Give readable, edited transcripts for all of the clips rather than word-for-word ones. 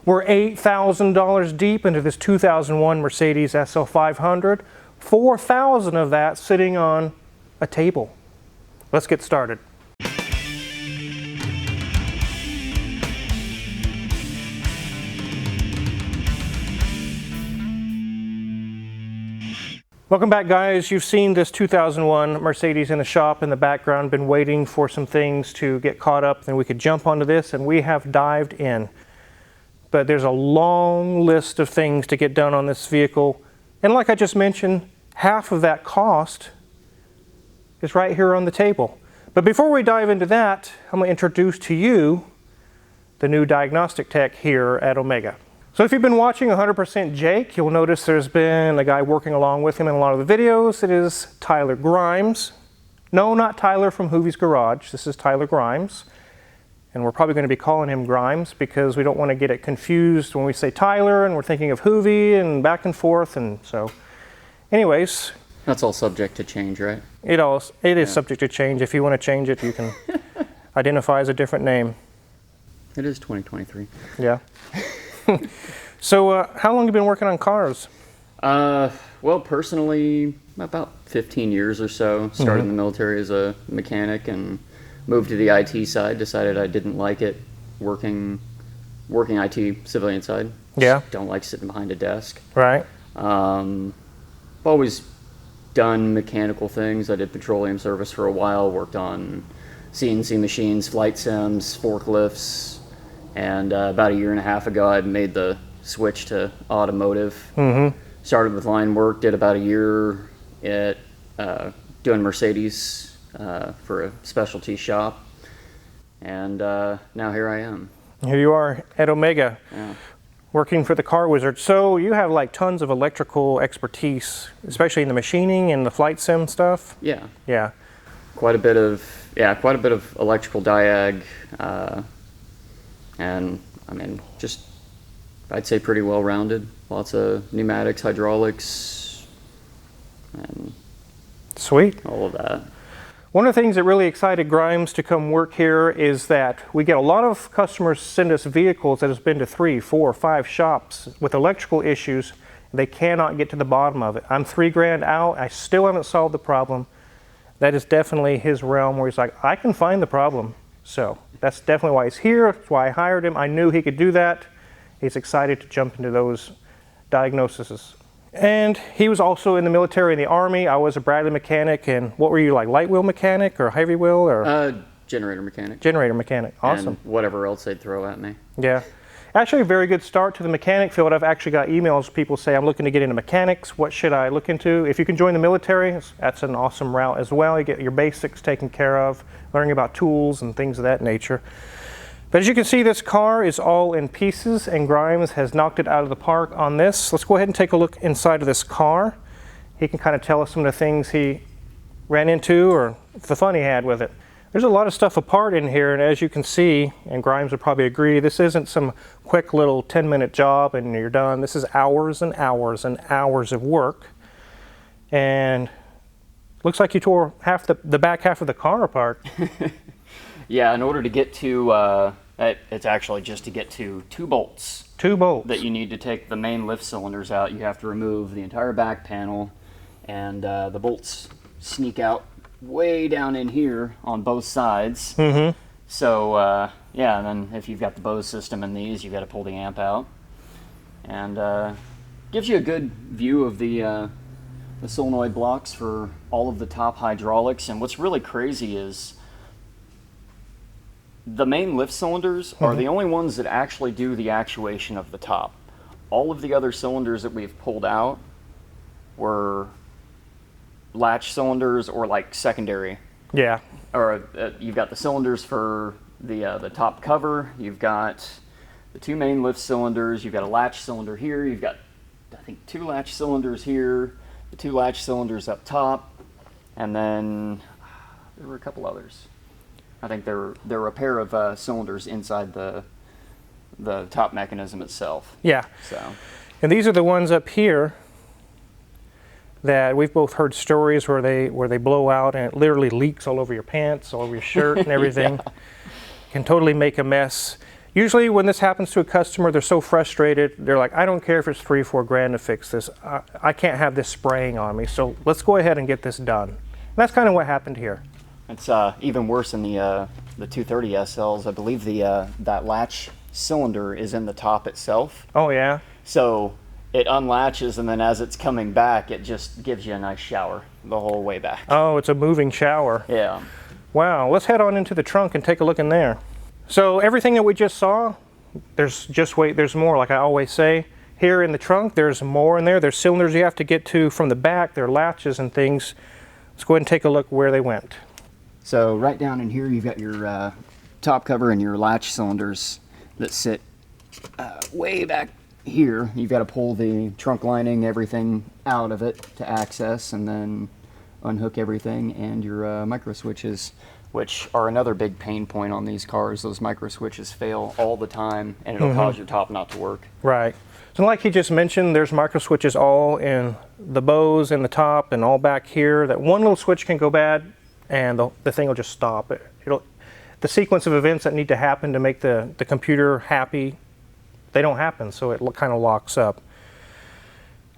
We're $8,000 deep into this 2001 Mercedes SL500. 4,000 of that sitting on a table. Let's get started. Welcome back, guys. You've seen this 2001 Mercedes in the shop in the background, been waiting for some things to get caught up, then we could jump onto this, and we have dived in. But there's a long list of things to get done on this vehicle. And like I just mentioned, half of that cost is right here on the table. But before we dive into that, I'm going to introduce to you the new diagnostic tech here at Omega. So if you've been watching 100% Jake, you'll notice there's been a guy working along with him in a lot of the videos. It is Tyler Grimes. No, not Tyler from Hoovie's Garage. This is Tyler Grimes. And we're probably going to be calling him Grimes because we don't want to get it confused when we say Tyler and we're thinking of Hoovie and back and forth. And so, anyways. That's all subject to change, right? It is subject to change. If you want to change it, you can identify as a different name. It is 2023. Yeah. So, how long have you been working on cars? Well, personally, about 15 years or so. Started in the military as a mechanic and moved to the IT side. Decided I didn't like it working IT civilian side. Yeah. Just don't like sitting behind a desk. Right. Always done mechanical things. I did petroleum service for a while. Worked on CNC machines, flight sims, forklifts. And about a year and a half ago, I made the switch to automotive. Started with line work, did about a year at doing Mercedes for a specialty shop. And now here I am. Here you are at Omega, Yeah. working for the Car Wizard. So you have like tons of electrical expertise, especially in the machining and the flight sim stuff? Yeah. Yeah. Quite a bit of electrical diag. And I mean, just, I'd say pretty well rounded. Lots of pneumatics, hydraulics, and Sweet. all of that. One of the things that really excited Grimes to come work here is that we get a lot of customers send us vehicles that has been to 3, 4, 5 shops with electrical issues. They cannot get to the bottom of it. I'm $3,000 out. I still haven't solved the problem. That is definitely his realm where he's like, I can find the problem. So that's definitely why he's here. That's why I hired him. I knew he could do that. He's excited to jump into those diagnoses. And he was also in the military and the Army. I was a Bradley mechanic. And what were you, like light wheel mechanic or heavy wheel? Or Generator mechanic. Generator mechanic. Awesome. And whatever else they'd throw at me. Yeah. Actually, a very good start to the mechanic field. I've actually got emails. People say, I'm looking to get into mechanics. What should I look into? If you can join the military, that's an awesome route as well. You get your basics taken care of, learning about tools and things of that nature. But as you can see, this car is all in pieces, and Grimes has knocked it out of the park on this. Let's go ahead and take a look inside of this car. He can kind of tell us some of the things he ran into or the fun he had with it. There's a lot of stuff apart in here, and as you can see, and Grimes would probably agree, this isn't some quick little 10-minute job and you're done. This is hours and hours and hours of work. And looks like you tore half the back half of the car apart. Yeah, in order to get to, it's actually just to get to 2 bolts. 2 bolts. That you need to take the main lift cylinders out. You have to remove the entire back panel, and the bolts sneak out way down in here on both sides. So yeah, and then if you've got the Bose system in these, you've got to pull the amp out, and gives you a good view of the solenoid blocks for all of the top hydraulics. And what's really crazy is the main lift cylinders are the only ones that actually do the actuation of the top. All of the other cylinders that we've pulled out were latch cylinders or like secondary. Yeah. Or you've got the cylinders for the top cover. You've got the 2 main lift cylinders. You've got a latch cylinder here. You've got, I think, 2 latch cylinders here. The 2 latch cylinders up top, and then there were a couple others. I think there were a pair of cylinders inside the top mechanism itself. Yeah. So. And these are the ones up here that we've both heard stories where they blow out and it literally leaks all over your pants, all over your shirt and everything. Yeah. Can totally make a mess. Usually when this happens to a customer, they're so frustrated. They're like, I don't care if it's $3 or $4 grand to fix this. I can't have this spraying on me. So let's go ahead and get this done. And that's kind of what happened here. It's even worse in the 230 SLs. I believe that latch cylinder is in the top itself. Oh yeah. So it unlatches, and then as it's coming back, it just gives you a nice shower the whole way back. Oh, it's a moving shower. Yeah. Wow, let's head on into the trunk and take a look in there. So everything that we just saw, there's more, like I always say. Here in the trunk, there's more in there. There's cylinders you have to get to from the back. There are latches and things. Let's go ahead and take a look where they went. So right down in here, you've got your top cover and your latch cylinders that sit way back here. You've got to pull the trunk lining, everything out of it to access, and then unhook everything, and your micro switches, which are another big pain point on these cars. Those micro switches fail all the time, and it'll cause your top not to work. Right. So like he just mentioned, there's micro switches all in the bows and the top and all back here. That one little switch can go bad, and the thing will just stop. The sequence of events that need to happen to make the computer happy, they don't happen, so it kind of locks up.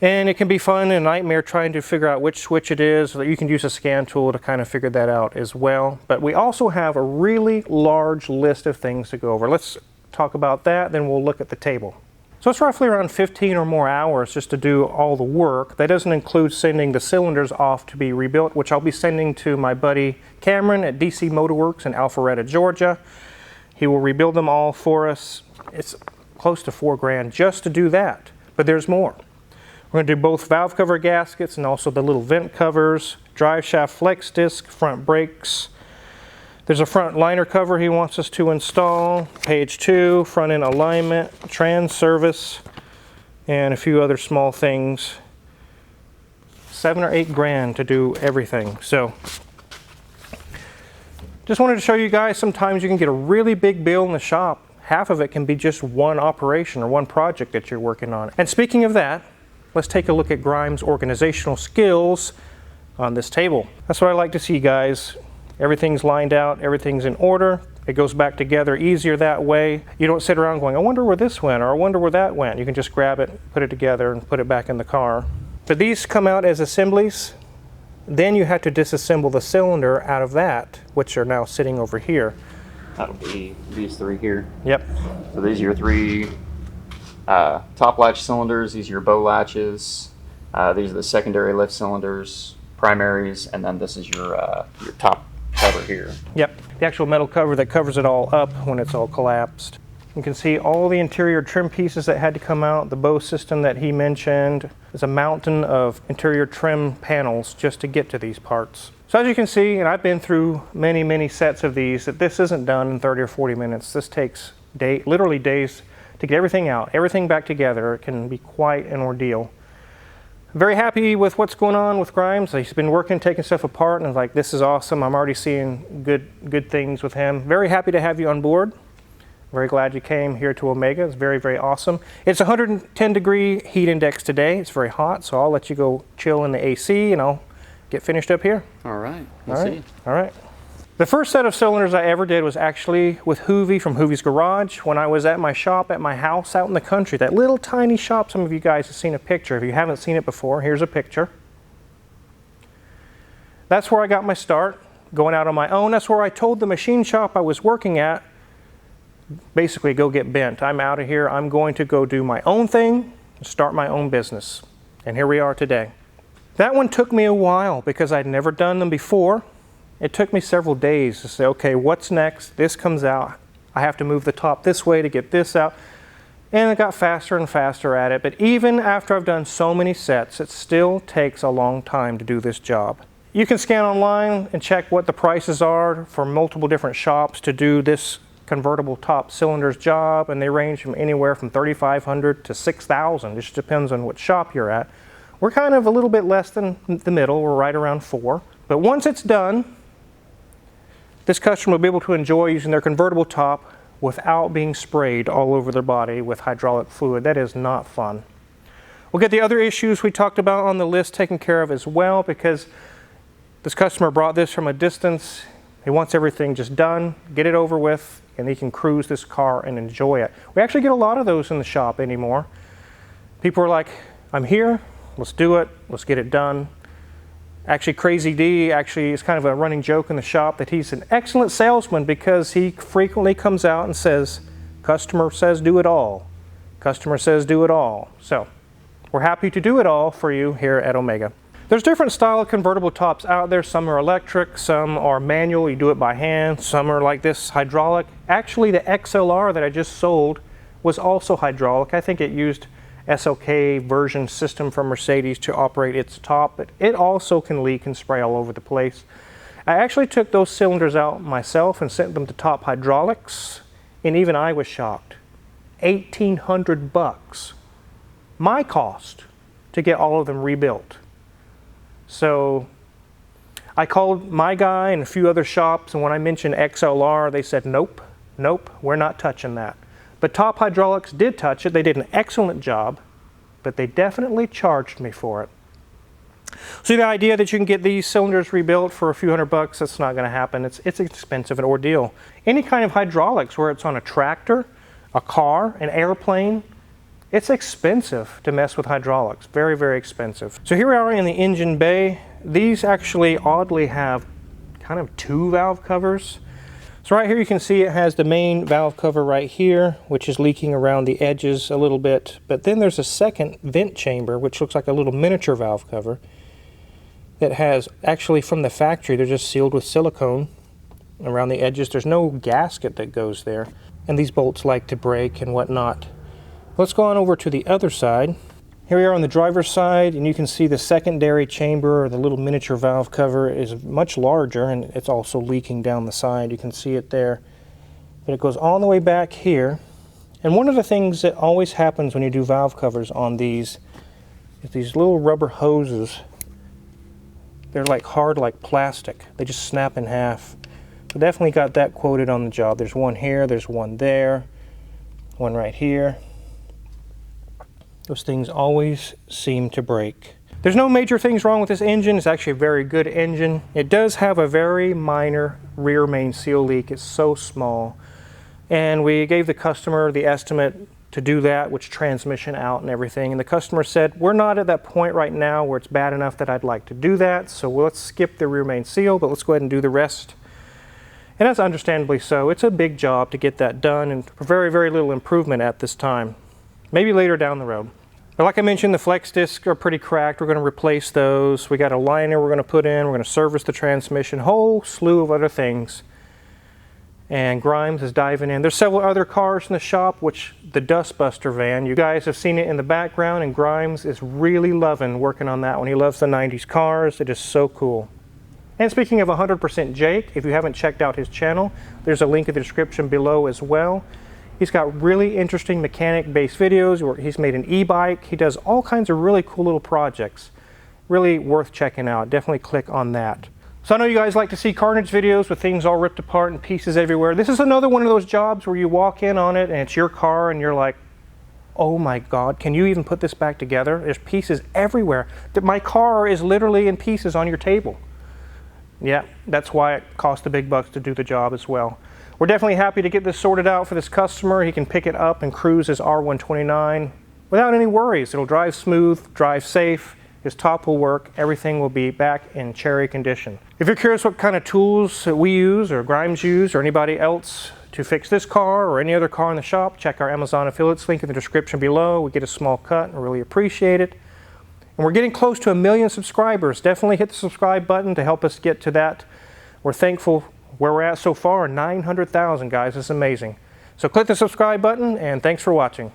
And it can be fun and a nightmare trying to figure out which switch it is. So you can use a scan tool to kind of figure that out as well. But we also have a really large list of things to go over. Let's talk about that, then we'll look at the table. So it's roughly around 15 or more hours just to do all the work. That doesn't include sending the cylinders off to be rebuilt, which I'll be sending to my buddy Cameron at DC Motor Works in Alpharetta, Georgia. He will rebuild them all for us. It's close to $4 grand just to do that, but there's more. We're going to do both valve cover gaskets and also the little vent covers, drive shaft flex disc, front brakes. There's a front liner cover he wants us to install, page 2, front end alignment, trans service, and a few other small things. 7 or 8 grand to do everything. So just wanted to show you guys, sometimes you can get a really big bill in the shop. Half of it can be just one operation or one project that you're working on. And speaking of that, let's take a look at Grimes' organizational skills on this table. That's what I like to see, guys. Everything's lined out, everything's in order. It goes back together easier that way. You don't sit around going, I wonder where this went, or I wonder where that went. You can just grab it, put it together, and put it back in the car. But these come out as assemblies. Then you have to disassemble the cylinder out of that, which are now sitting over here. That'll be these 3 here. Yep. So these are your 3 top latch cylinders. These are your bow latches. These are the secondary lift cylinders, primaries, and then this is your top cover here. Yep, the actual metal cover that covers it all up when it's all collapsed. You can see all the interior trim pieces that had to come out, the bow system that he mentioned. There's a mountain of interior trim panels just to get to these parts. So as you can see, and I've been through many, many sets of these, that this isn't done in 30 or 40 minutes. This takes literally days to get everything out, everything back together. It can be quite an ordeal. Very happy with what's going on with Grimes. He's been working, taking stuff apart, and I was like, this is awesome. I'm already seeing good things with him. Very happy to have you on board. Very glad you came here to Omega. It's very, very awesome. It's 110 degree heat index today. It's very hot, so I'll let you go chill in the AC, and I'll get finished up here. All right. All right. The first set of cylinders I ever did was actually with Hoovie from Hoovie's Garage when I was at my shop at my house out in the country. That little tiny shop, some of you guys have seen a picture. If you haven't seen it before, here's a picture. That's where I got my start, going out on my own. That's where I told the machine shop I was working at, basically go get bent. I'm out of here. I'm going to go do my own thing and start my own business. And here we are today. That one took me a while because I'd never done them before. It took me several days to say, okay, what's next? This comes out. I have to move the top this way to get this out. And I got faster and faster at it. But even after I've done so many sets, it still takes a long time to do this job. You can scan online and check what the prices are for multiple different shops to do this convertible top cylinders job, and they range from anywhere from $3,500 to $6,000. It just depends on what shop you're at. We're kind of a little bit less than the middle. We're right around $4,000. But once it's done, this customer will be able to enjoy using their convertible top without being sprayed all over their body with hydraulic fluid. That is not fun. We'll get the other issues we talked about on the list taken care of as well, because this customer brought this from a distance. He wants everything just done, get it over with and he can cruise this car and enjoy it. We actually get a lot of those in the shop anymore. People are like, I'm here, let's do it, let's get it done. Actually, Crazy D actually is kind of a running joke in the shop that he's an excellent salesman because he frequently comes out and says, customer says do it all. Customer says do it all. So we're happy to do it all for you here at Omega. There's different style of convertible tops out there. Some are electric, some are manual, you do it by hand. Some are like this, hydraulic. Actually, the XLR that I just sold was also hydraulic. I think it used SLK version system from Mercedes to operate its top, but it also can leak and spray all over the place. I actually took those cylinders out myself and sent them to Top Hydraulics, and even I was shocked. $1,800, my cost, to get all of them rebuilt. So I called my guy and a few other shops, and when I mentioned XLR, they said, nope, we're not touching that. But Top Hydraulics did touch it. They did an excellent job, but they definitely charged me for it. So the idea that you can get these cylinders rebuilt for a few $100, that's not going to happen. It's expensive, an ordeal. Any kind of hydraulics, where it's on a tractor, a car, an airplane, it's expensive to mess with hydraulics. Very, very expensive. So here we are in the engine bay. These actually oddly have kind of two valve covers. So right here you can see it has the main valve cover right here, which is leaking around the edges a little bit. But then there's a second vent chamber, which looks like a little miniature valve cover that has, actually from the factory, they're just sealed with silicone around the edges. There's no gasket that goes there. And these bolts like to break and whatnot. Let's go on over to the other side. Here we are on the driver's side, and you can see the secondary chamber, or the little miniature valve cover, is much larger, and it's also leaking down the side. You can see it there. But it goes all the way back here. And one of the things that always happens when you do valve covers on these is these little rubber hoses. They're like hard like plastic. They just snap in half. So definitely got that quoted on the job. There's one here, there's one there, one right here. Those things always seem to break. There's no major things wrong with this engine. It's actually a very good engine. It does have a very minor rear main seal leak. It's so small. And we gave the customer the estimate to do that, which transmission out and everything. And the customer said, we're not at that point right now where it's bad enough that I'd like to do that. So let's skip the rear main seal, but let's go ahead and do the rest. And that's understandably so. It's a big job to get that done, and very, very little improvement at this time. Maybe later down the road. But like I mentioned, the flex discs are pretty cracked. We're going to replace those. We got a liner we're going to put in. We're going to service the transmission. Whole slew of other things. And Grimes is diving in. There's several other cars in the shop, which the Dustbuster van, you guys have seen it in the background, and Grimes is really loving working on that one. He loves the 90s cars. It is so cool. And speaking of 100% Jake, if you haven't checked out his channel, there's a link in the description below as well. He's got really interesting mechanic-based videos where he's made an e-bike. He does all kinds of really cool little projects. Really worth checking out. Definitely click on that. So I know you guys like to see carnage videos with things all ripped apart and pieces everywhere. This is another one of those jobs where you walk in on it and it's your car and you're like, oh my God, can you even put this back together? There's pieces everywhere. My car is literally in pieces on your table. Yeah, that's why it costs the big bucks to do the job as well. We're definitely happy to get this sorted out for this customer. He can pick it up and cruise his R129 without any worries. It'll drive smooth, drive safe, his top will work, everything will be back in cherry condition. If you're curious what kind of tools we use or Grimes use or anybody else to fix this car or any other car in the shop, check our Amazon affiliates link in the description below. We get a small cut and really appreciate it. And we're getting close to 1 million subscribers. Definitely hit the subscribe button to help us get to that. We're thankful where we're at so far, 900,000 guys. It's amazing. So click the subscribe button and thanks for watching.